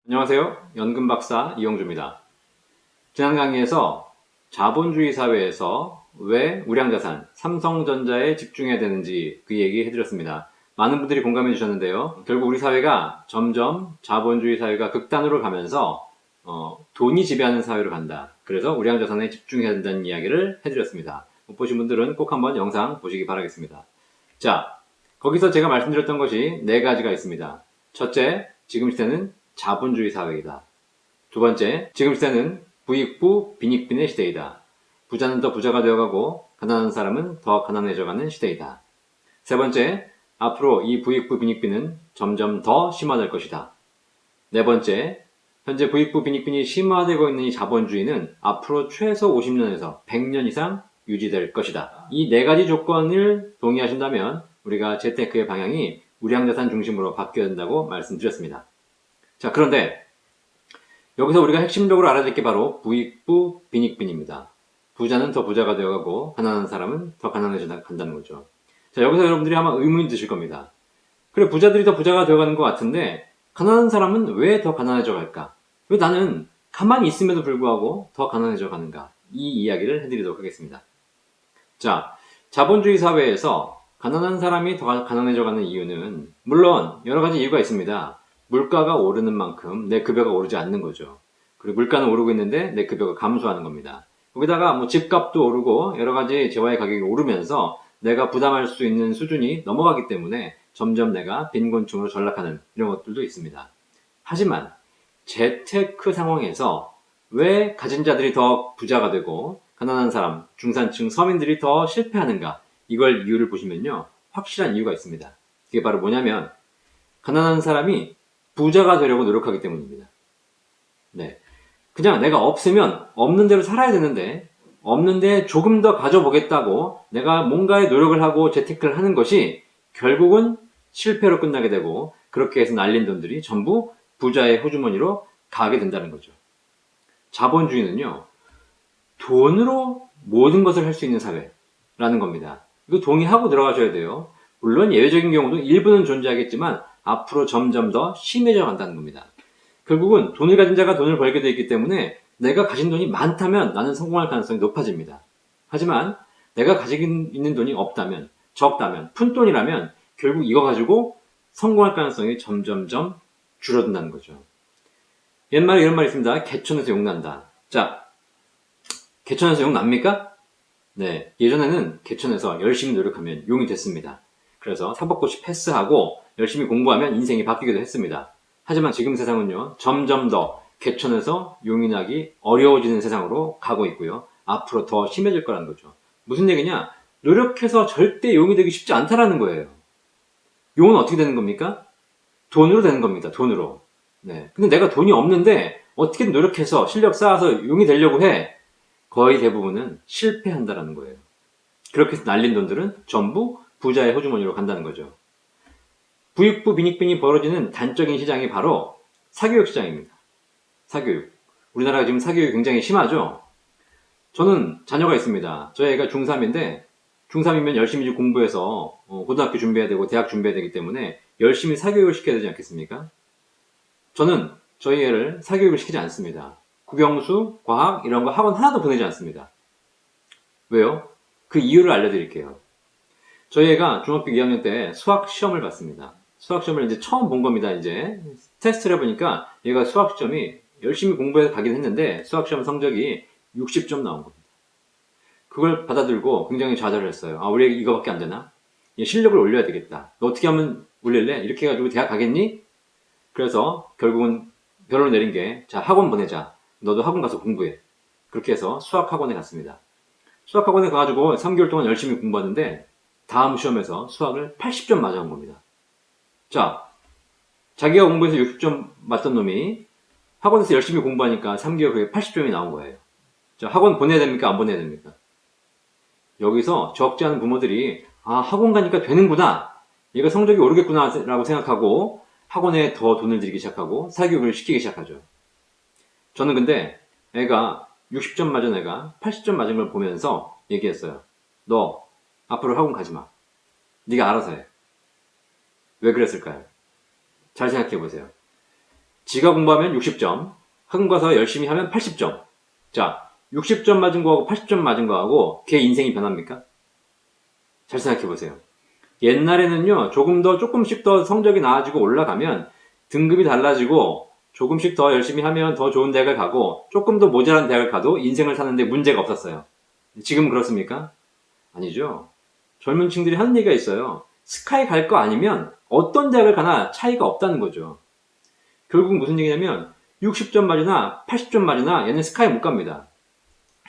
안녕하세요. 연금박사 이영주입니다. 지난 강의에서 자본주의 사회에서 왜 우량자산, 삼성전자에 집중해야 되는지 그 얘기 해드렸습니다. 많은 분들이 공감해 주셨는데요. 결국 우리 사회가 점점 자본주의 사회가 극단으로 가면서 돈이 지배하는 사회로 간다. 그래서 우량자산에 집중해야 된다는 이야기를 해드렸습니다. 못 보신 분들은 꼭 한번 영상 보시기 바라겠습니다. 자, 거기서 제가 말씀드렸던 것이 네 가지가 있습니다. 첫째, 지금 시대는 자본주의 사회이다. 두 번째, 지금 시대는 부익부 빈익빈의 시대이다. 부자는 더 부자가 되어가고 가난한 사람은 더 가난해져가는 시대이다. 세 번째, 앞으로 이 부익부 빈익빈은 점점 더 심화될 것이다. 네 번째, 현재 부익부 빈익빈이 심화되고 있는 이 자본주의는 앞으로 최소 50년에서 100년 이상 유지될 것이다. 이 네 가지 조건을 동의하신다면 우리가 재테크의 방향이 우량자산 중심으로 바뀌어야 된다고 말씀드렸습니다. 자, 그런데 여기서 우리가 핵심적으로 알아야 될 게 바로 부익부 빈익빈입니다. 부자는 더 부자가 되어가고 가난한 사람은 더 가난해져 간다는 거죠. 자, 여기서 여러분들이 아마 의문이 드실 겁니다. 그래, 부자들이 더 부자가 되어가는 것 같은데 가난한 사람은 왜 더 가난해져 갈까? 왜 나는 가만히 있음에도 불구하고 더 가난해져 가는가? 이 이야기를 해드리도록 하겠습니다. 자, 자본주의 사회에서 가난한 사람이 더 가난해져 가는 이유는 물론 여러 가지 이유가 있습니다. 물가가 오르는 만큼 내 급여가 오르지 않는 거죠. 그리고 물가는 오르고 있는데 내 급여가 감소하는 겁니다. 거기다가 뭐 집값도 오르고 여러 가지 재화의 가격이 오르면서 내가 부담할 수 있는 수준이 넘어가기 때문에 점점 내가 빈곤층으로 전락하는 이런 것들도 있습니다. 하지만 재테크 상황에서 왜 가진 자들이 더 부자가 되고 가난한 사람, 중산층, 서민들이 더 실패하는가? 이걸 이유를 보시면요. 확실한 이유가 있습니다. 그게 바로 뭐냐면 가난한 사람이 부자가 되려고 노력하기 때문입니다. 네. 그냥 내가 없으면 없는 대로 살아야 되는데 없는데 조금 더 가져보겠다고 내가 뭔가의 노력을 하고 재테크를 하는 것이 결국은 실패로 끝나게 되고 그렇게 해서 날린 돈들이 전부 부자의 호주머니로 가게 된다는 거죠. 자본주의는요. 돈으로 모든 것을 할 수 있는 사회라는 겁니다. 이거 동의하고 들어가셔야 돼요. 물론 예외적인 경우도 일부는 존재하겠지만 앞으로 점점 더 심해져 간다는 겁니다. 결국은 돈을 가진 자가 돈을 벌게 되어 있기 때문에 내가 가진 돈이 많다면 나는 성공할 가능성이 높아집니다. 하지만 내가 가지고 있는 돈이 없다면, 적다면, 푼돈이라면 결국 이거 가지고 성공할 가능성이 점점점 줄어든다는 거죠. 옛말에 이런 말이 있습니다. 개천에서 용난다. 자, 개천에서 용 납니까? 네, 예전에는 개천에서 열심히 노력하면 용이 됐습니다. 그래서 사법고시 패스하고 열심히 공부하면 인생이 바뀌기도 했습니다. 하지만 지금 세상은요, 점점 더 개천에서 용이 나기 어려워지는 세상으로 가고 있고요. 앞으로 더 심해질 거라는 거죠. 무슨 얘기냐? 노력해서 절대 용이 되기 쉽지 않다라는 거예요. 용은 어떻게 되는 겁니까? 돈으로 되는 겁니다. 돈으로. 네. 근데 내가 돈이 없는데 어떻게든 노력해서 실력 쌓아서 용이 되려고 해. 거의 대부분은 실패한다라는 거예요. 그렇게 해서 날린 돈들은 전부 부자의 호주머니로 간다는 거죠. 부익부 빈익빈이 벌어지는 단적인 시장이 바로 사교육 시장입니다. 사교육. 우리나라가 지금 사교육이 굉장히 심하죠? 저는 자녀가 있습니다. 저희 애가 중3인데 중3이면 열심히 공부해서 고등학교 준비해야 되고 대학 준비해야 되기 때문에 열심히 사교육을 시켜야 되지 않겠습니까? 저는 저희 애를 사교육을 시키지 않습니다. 국영수, 과학 이런 거 학원 하나도 보내지 않습니다. 왜요? 그 이유를 알려드릴게요. 저희 애가 중학교 2학년 때 수학 시험을 봤습니다. 수학 시험을 이제 처음 본 겁니다. 이제 테스트를 해보니까 얘가 수학 시험이 열심히 공부해서 가긴 했는데 수학 시험 성적이 60점 나온 겁니다. 그걸 받아들고 굉장히 좌절을 했어요. 아, 우리 애기 이거밖에 안 되나? 얘 실력을 올려야 되겠다. 너 어떻게 하면 올릴래? 이렇게 해가지고 대학 가겠니? 그래서 결국은 결론을 내린 게 자, 학원 보내자. 너도 학원 가서 공부해. 그렇게 해서 수학 학원에 갔습니다. 수학 학원에 가가지고 3개월 동안 열심히 공부하는데 다음 시험에서 수학을 80점 맞아온 겁니다. 자, 자기가 공부해서 60점 맞던 놈이 학원에서 열심히 공부하니까 3개월 후에 80점이 나온 거예요. 자, 학원 보내야 됩니까? 안 보내야 됩니까? 여기서 적지 않은 부모들이 아, 학원 가니까 되는구나. 얘가 성적이 오르겠구나 라고 생각하고 학원에 더 돈을 들이기 시작하고 사교육을 시키기 시작하죠. 저는 근데 애가 60점 맞은 애가 80점 맞은 걸 보면서 얘기했어요. 너 앞으로 학원 가지 마. 네가 알아서 해. 왜 그랬을까요? 잘 생각해 보세요. 지가 공부하면 60점, 학원 가서 열심히 하면 80점. 자, 60점 맞은 거하고 80점 맞은 거하고 걔 인생이 변합니까? 잘 생각해 보세요. 옛날에는요, 조금씩 더 성적이 나아지고 올라가면 등급이 달라지고 조금씩 더 열심히 하면 더 좋은 대학을 가고 조금 더 모자란 대학을 가도 인생을 사는데 문제가 없었어요. 지금 그렇습니까? 아니죠. 젊은 층들이 하는 얘기가 있어요. 스카이 갈 거 아니면 어떤 대학을 가나 차이가 없다는 거죠. 결국 무슨 얘기냐면 60점 맞으나 80점 맞으나 얘는 스카이 못 갑니다.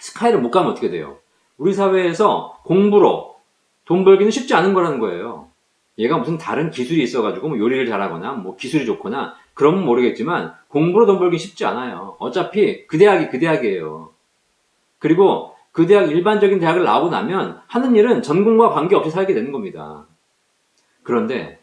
스카이를 못 가면 어떻게 돼요? 우리 사회에서 공부로 돈 벌기는 쉽지 않은 거라는 거예요. 얘가 무슨 다른 기술이 있어가지고 뭐 요리를 잘하거나 뭐 기술이 좋거나 그러면 모르겠지만 공부로 돈 벌기 쉽지 않아요. 어차피 그 대학이 그 대학이에요. 그리고 그 대학 일반적인 대학을 나오고 나면 하는 일은 전공과 관계없이 살게 되는 겁니다. 그런데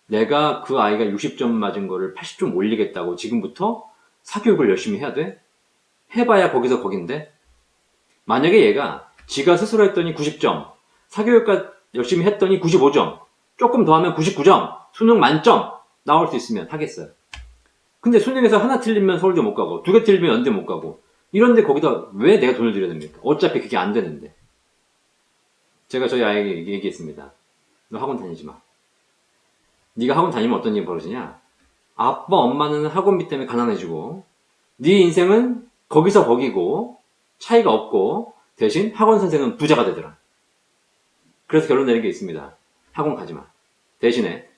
내가 그 아이가 60점 맞은 거를 80점 올리겠다고 지금부터 사교육을 열심히 해야 돼? 해봐야 거기서 거긴데? 만약에 얘가 지가 스스로 했더니 90점, 사교육과 열심히 했더니 95점, 조금 더 하면 99점, 수능 만점 나올 수 있으면 하겠어요. 근데 수능에서 하나 틀리면 서울대 못 가고, 두 개 틀리면 연대 못 가고, 이런데 거기다 왜 내가 돈을 들여야 됩니까? 어차피 그게 안 되는데. 제가 저희 아이에게 얘기했습니다. 너 학원 다니지 마. 네가 학원 다니면 어떤 일이 벌어지냐? 아빠, 엄마는 학원비 때문에 가난해지고, 네 인생은 거기서 거기고, 차이가 없고, 대신 학원 선생은 부자가 되더라. 그래서 결론 내린 게 있습니다. 학원 가지 마. 대신에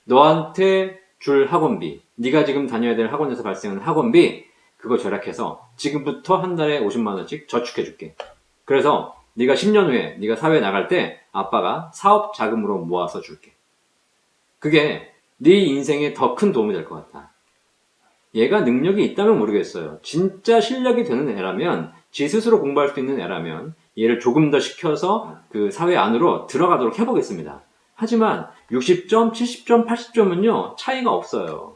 너한테 줄 학원비, 네가 지금 다녀야 될 학원에서 발생하는 학원비, 그거 절약해서 지금부터 한 달에 50만 원씩 저축해 줄게. 그래서 네가 10년 후에 네가 사회에 나갈 때 아빠가 사업 자금으로 모아서 줄게. 그게 네 인생에 더 큰 도움이 될 것 같다. 얘가 능력이 있다면 모르겠어요. 진짜 실력이 되는 애라면, 지 스스로 공부할 수 있는 애라면 얘를 조금 더 시켜서 그 사회 안으로 들어가도록 해보겠습니다. 하지만 60점, 70점, 80점은요 차이가 없어요.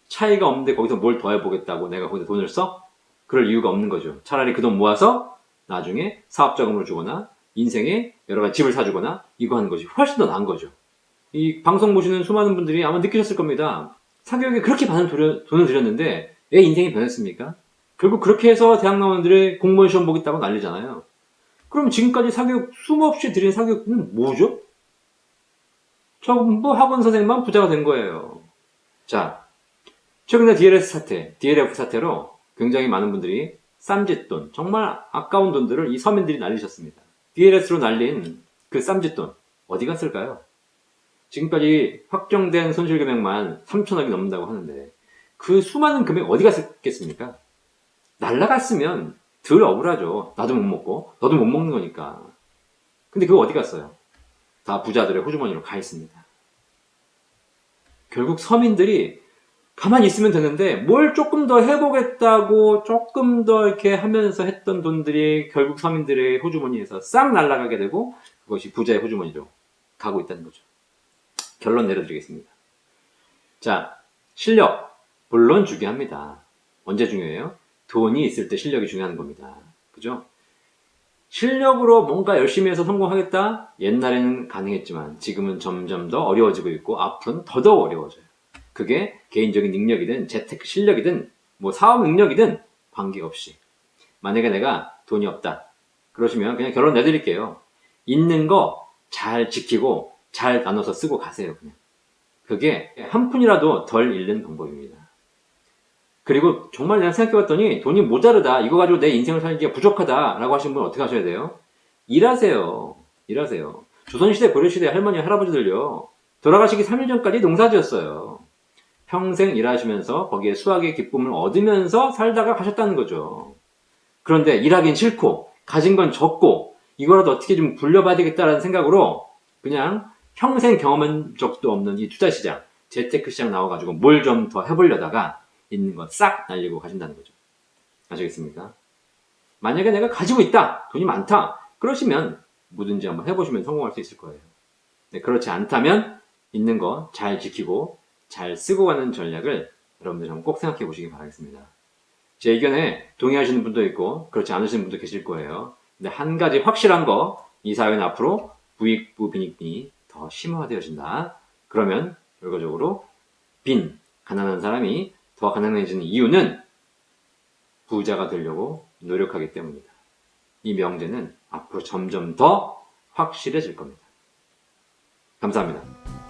차이가 없는데 거기서 뭘 더 해보겠다고 내가 거기서 돈을 써? 그럴 이유가 없는 거죠. 차라리 그 돈 모아서 나중에 사업자금으로 주거나 인생에 여러 가지 집을 사주거나 이거 하는 것이 훨씬 더 나은 거죠. 이 방송 보시는 수많은 분들이 아마 느끼셨을 겁니다. 사교육에 그렇게 많은 돈을 들였는데 왜 인생이 변했습니까? 결국 그렇게 해서 대학 나오는들의 공무원 시험 보겠다고 난리잖아요. 그럼 지금까지 사교육 숨없이 들인 사교육은 뭐죠? 전부 학원 선생님만 부자가 된 거예요. 자, 최근에 DLF 사태로 굉장히 많은 분들이 쌈짓돈, 정말 아까운 돈들을 이 서민들이 날리셨습니다. DLS로 날린 그 쌈짓돈 어디 갔을까요? 지금까지 확정된 손실 금액만 3천억이 넘는다고 하는데 그 수많은 금액 어디 갔겠습니까? 날라갔으면 덜 억울하죠. 나도 못 먹고 너도 못 먹는 거니까. 근데 그거 어디 갔어요? 다 부자들의 호주머니로 가 있습니다. 결국 서민들이 가만히 있으면 되는데 뭘 조금 더 해보겠다고 조금 더 이렇게 하면서 했던 돈들이 결국 서민들의 호주머니에서 싹 날아가게 되고 그것이 부자의 호주머니로 가고 있다는 거죠. 결론 내려드리겠습니다. 자, 실력 물론 중요합니다. 언제 중요해요? 돈이 있을 때 실력이 중요한 겁니다. 그죠? 실력으로 뭔가 열심히 해서 성공하겠다? 옛날에는 가능했지만 지금은 점점 더 어려워지고 있고 앞으로는 더더욱 어려워져요. 그게 개인적인 능력이든 재테크 실력이든 뭐 사업 능력이든 관계없이 만약에 내가 돈이 없다 그러시면 그냥 결론 내드릴게요. 있는 거 잘 지키고 잘 나눠서 쓰고 가세요. 그냥 그게 한 푼이라도 덜 잃는 방법입니다. 그리고 정말 내가 생각해봤더니 돈이 모자르다 이거 가지고 내 인생을 살기가 부족하다 라고 하시는 분은 어떻게 하셔야 돼요? 일하세요. 조선시대 고려시대 할머니 할아버지들요 돌아가시기 3일 전까지 농사지었어요. 평생 일하시면서 거기에 수학의 기쁨을 얻으면서 살다가 가셨다는 거죠. 그런데 일하긴 싫고 가진 건 적고 이거라도 어떻게 좀 굴려봐야 되겠다라는 생각으로 그냥 평생 경험한 적도 없는 이 투자시장, 재테크 시장 나와가지고 뭘 좀 더 해보려다가 있는 거 싹 날리고 가신다는 거죠. 아시겠습니까? 만약에 내가 가지고 있다, 돈이 많다, 그러시면 뭐든지 한번 해보시면 성공할 수 있을 거예요. 네, 그렇지 않다면 있는 거 잘 지키고 잘 쓰고 가는 전략을 여러분들 한번 꼭 생각해 보시기 바라겠습니다. 제 의견에 동의하시는 분도 있고 그렇지 않으시는 분도 계실 거예요. 근데 한 가지 확실한 거, 이 사회는 앞으로 부익부 빈익빈이 더 심화되어진다. 그러면 결과적으로 가난한 사람이 더 가난해지는 이유는 부자가 되려고 노력하기 때문이다. 이 명제는 앞으로 점점 더 확실해질 겁니다. 감사합니다.